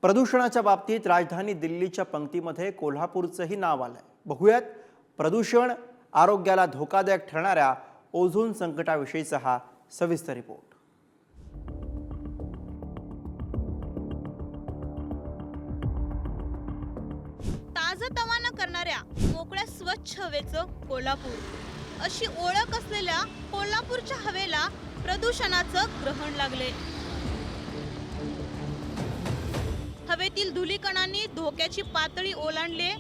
प्रदूषणाच्या बाबतीत राजधानी दिल्लीच्या पंक्तीमध्ये कोल्हापूरचंही नाव आलंय। बघूयात प्रदूषण आरोग्याला धोकादायक ठरणाऱ्या ओझोन संकटाविषयीचा हा सविस्तर रिपोर्ट। ताजतवाना करणाऱ्या मोकळ्या स्वच्छ हवेचं कोल्हापूर अशी ओळख असलेल्या कोल्हापूरच्या हवेला प्रदूषणाचं ग्रहण लागले। हवेतील धुलीकणांनी धोक्याची पातळी ओलांडली।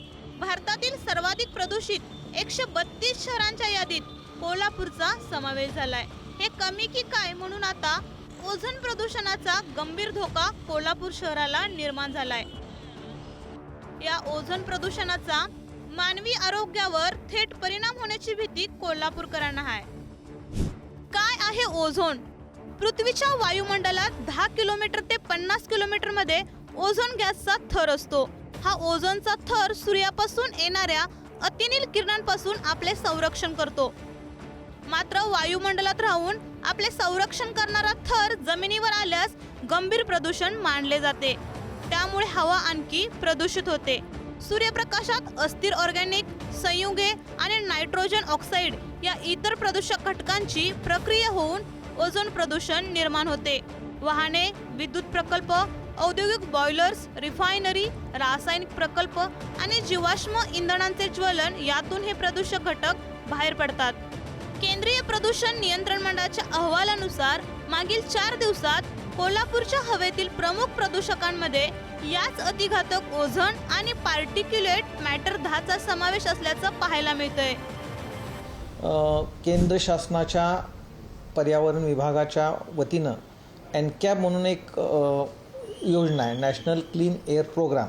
भारतातील सर्वाधिक प्रदूषित 132 शहरांच्या यादीत कोल्हापूरचा समावेश झालाय। हे कमी की काय म्हणून आता ओझोन प्रदूषणाचा गंभीर धोका कोल्हापूर शहराला निर्माण झालाय। या ओझोन प्रदूषणाचा मानवी आरोग्यावर थेट परिणाम होण्याची भीती कोल्हापूरकरांना आहे। काय आहे ओझोन? पृथ्वीच्या वायुमंडलात 10 किलोमीटर ते 50 किलोमीटर मध्ये ओझोन गॅसचा थर असतो। हा ओझोनचा थर सूर्यापासून येणाऱ्या अतिनील किरणांपासून आपले संरक्षण करतो। मात्र वायुमंडलात राहून आपले संरक्षण करणारा थर जमिनीवर आल्यास गंभीर प्रदूषण मानले जाते। त्यामुळे हवा आणखी प्रदूषित होते। सूर्यप्रकाशात अस्थिर ऑर्गॅनिक संयुगे आणि नायट्रोजन ऑक्साईड या इतर प्रदूषक घटकांची प्रक्रिया होऊन ओझोन प्रदूषण निर्माण होते। वाहने, विद्युत प्रकल्प, औद्योगिक बॉयलर्स, रिफायनरी, रासायनिक प्रकल्प आणि जीवाश्म इंधनांचे ज्वलन यातून हे प्रदूषक घटक बाहेर पडतात। केंद्रीय प्रदूषण नियंत्रण मंडळाच्या अहवालानुसार मागील 4 दिवसात कोल्हापूरच्या हवेतील प्रमुख प्रदूषकांमध्ये याच अतिघातक ओझोन आणि पार्टिक्युलेट मॅटर 10 चा समावेश असल्याचं पाहायला मिळतंय। केंद्र शासनाच्या पर्यावरण विभागाच्या वतीनं एनकॅप म्हणून एक योजना आहे, नॅशनल क्लीन एअर प्रोग्राम।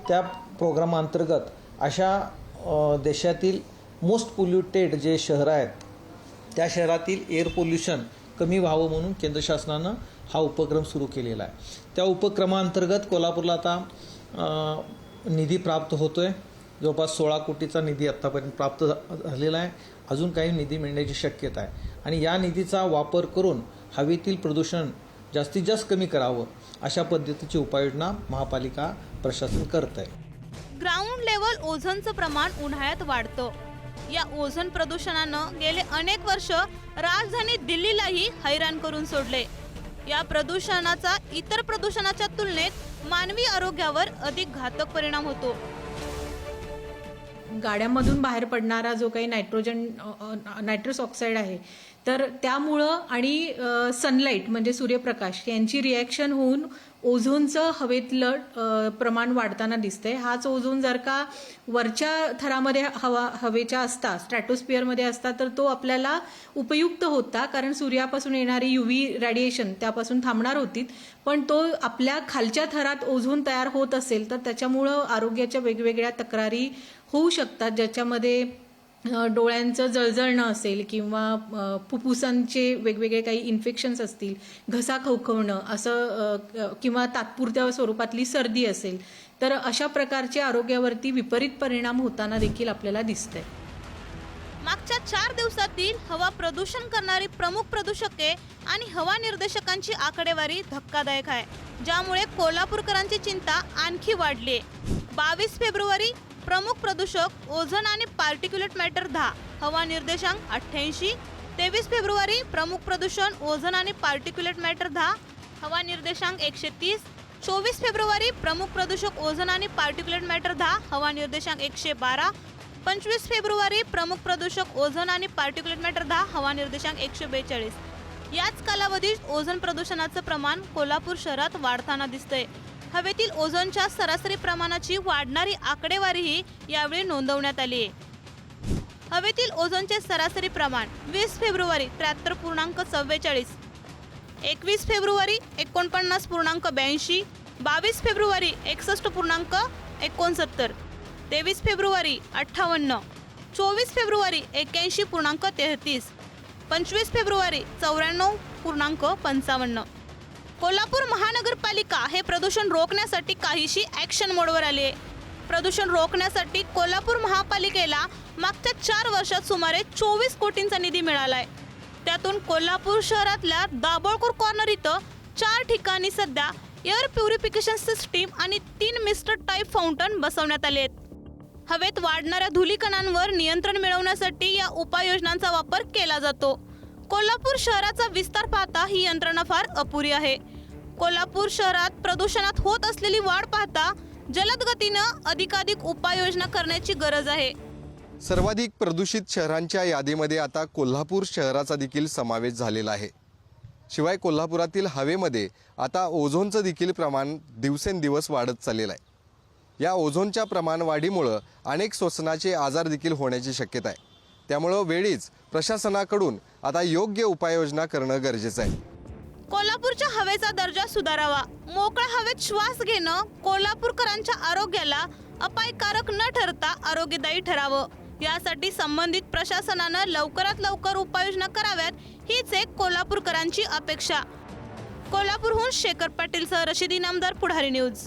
त्या प्रोग्रामांतर्गत अशा देशातील मोस्ट पोल्युटेड जे शहरं आहेत त्या शहरातील एअर पोल्युशन कमी व्हावं म्हणून केंद्र शासनानं हा उपक्रम सुरू केलेला आहे। त्या उपक्रमांतर्गत कोल्हापूरला आता निधी प्राप्त होतोय। जवळपास 16 कोटीचा निधी आत्तापर्यंत प्राप्त झालेला आहे। अजून काही निधी मिळण्याची शक्यता आहे आणि या निधीचा वापर करून हवेतील प्रदूषण जास्तीत जास्त कमी करावं अशा पद्धतीची उपाययोजना महापालिका प्रशासन करत आहे। ग्राउंड लेवल ओझोनचं प्रमाण उन्हाळ्यात वाढतं। या ओझोन प्रदूषणानं गेले अनेक वर्ष राजधानी दिल्लीलाही हैराण करून सोडले। या प्रदूषणाचा इतर प्रदूषणाच्या तुलनेत मानवी आरोग्यावर अधिक घातक परिणाम होतो। गाड्यांमधून बाहेर पडणारा जो काही नायट्रस ऑक्साईड आहे तर त्यामुळं आणि सनलाईट म्हणजे सूर्यप्रकाश यांची रिॲक्शन होऊन ओझोनचं हवेतलं प्रमाण वाढताना दिसतंय। हाच ओझोन जर का वरच्या थरामध्ये हवेच्या असता, स्ट्रॅटोस्फिअरमध्ये असता तर तो आपल्याला उपयुक्त होता, कारण सूर्यापासून येणारी युव्ही रेडिएशन त्यापासून थांबणार होती। पण तो आपल्या खालच्या थरात ओझोन तयार होत असेल तर त्याच्यामुळं आरोग्याच्या वेगवेगळ्या तक्रारी होऊ शकतात, ज्याच्यामध्ये डोळ्यांचं जळजळणं असेल किंवा फुफ्फुसांचे वेगवेगळे काही इन्फेक्शन्स असतील, घसा खवखवणं असं किंवा तात्पुरत्या स्वरूपातली सर्दी असेल तर अशा प्रकारचे आरोग्यावरती विपरीत परिणाम होताना देखील आपल्याला दिसतंय। मागच्या 4 दिवसातील हवा प्रदूषण करणारी प्रमुख प्रदूषके आणि हवा निर्देशकांची आकडेवारी धक्कादायक आहे, ज्यामुळे कोल्हापूरकरांची चिंता आणखी वाढली। 22 फेब्रुवारी प्रमुख प्रदूषक ओझोन आणि पार्टिक्युलेट मॅटर 10, हवा निर्देशांक 88। 23 फेब्रुवारी प्रमुख प्रदूषण ओझोन आणि पार्टिक्युलेट मॅटर 10, हवा निर्देशांक 130। 24 फेब्रुवारी प्रमुख प्रदूषक ओझोन आणि पार्टिक्युलेट मॅटर 10, हवा निर्देशांक 112। 25 फेब्रुवारी प्रमुख प्रदूषक ओझोन आणि पार्टिक्युलेट मॅटर 10, हवा निर्देशांक 142। याच कालावधीत ओझोन प्रदूषणाचं प्रमाण कोल्हापूर शहरात वाढताना दिसतंय। हवेतील ओझोनच्या सरासरी प्रमाणाची वाढणारी आकडेवारीही यावेळी नोंदवण्यात आली आहे। हवेतील ओझोनचे सरासरी प्रमाण 20 February 73.44, 21 February 49.82, 22 February 61.69, 23 February 58, 24 February 81.33, 25 February 94.55। Kolhapur महानगरपालिका हे प्रदूषण रोखण्यासाठी काहीशी ॲक्शन मोडवर आली आहे। प्रदूषण रोखण्यासाठी कोल्हापूर महापालिकेला मागच्या 4 वर्षात सुमारे 24 कोटींचा निधी मिळाला आहे। त्यातून कोल्हापूर शहरातल्या दाभोळकर कॉर्नर इथं 4 ठिकाणी सध्या एअर प्युरिफिकेशन सिस्टीम आणि 3 मिस्टर टाईप फाउंटन बसवण्यात आले आहेत. हवेत वाढणाऱ्या धुलीकणांवर नियंत्रण मिळवण्यासाठी या उपाययोजनांचा वापर केला जातो. कोल्हापूर शहराचा विस्तार पाहता ही यंत्रणा फार अपुरी आहे. कोल्हापूर शहरात प्रदूषणात होत असलेली वाढ पाहता जलद गतीनं अधिकाधिक उपाययोजना करण्याची गरज आहे. सर्वाधिक प्रदूषित शहरांच्या यादीमध्ये आता कोल्हापूर शहराचा देखील समावेश झालेला आहे. शिवाय कोल्हापुरातील हवेमध्ये आता ओझोनचं देखील प्रमाण दिवसेंदिवस वाढत चाललेलं आहे. या ओझोनच्या प्रमाण वाढीमुळं अनेक श्वसनाचे आजार देखील होण्याची शक्यता आहे. त्यामुळं वेळीच प्रशासनाकडून आता योग्य उपाययोजना करणं गरजेचं आहे. कोल्हापूरच्या हवेचा दर्जा सुधारावा. मोकळ्या हवेत श्वास घेणं कोल्हापूरकरांच्या आरोग्याला अपायकारक न ठरता आरोग्यदायी ठरावं. यासाठी संबंधित प्रशासनानं लवकरात लवकर उपाययोजना कराव्यात, हीच एक कोल्हापूरकरांची अपेक्षा. कोल्हापूरहून शेखर पाटील सह रशिदी नामदार, पुढारी न्यूज.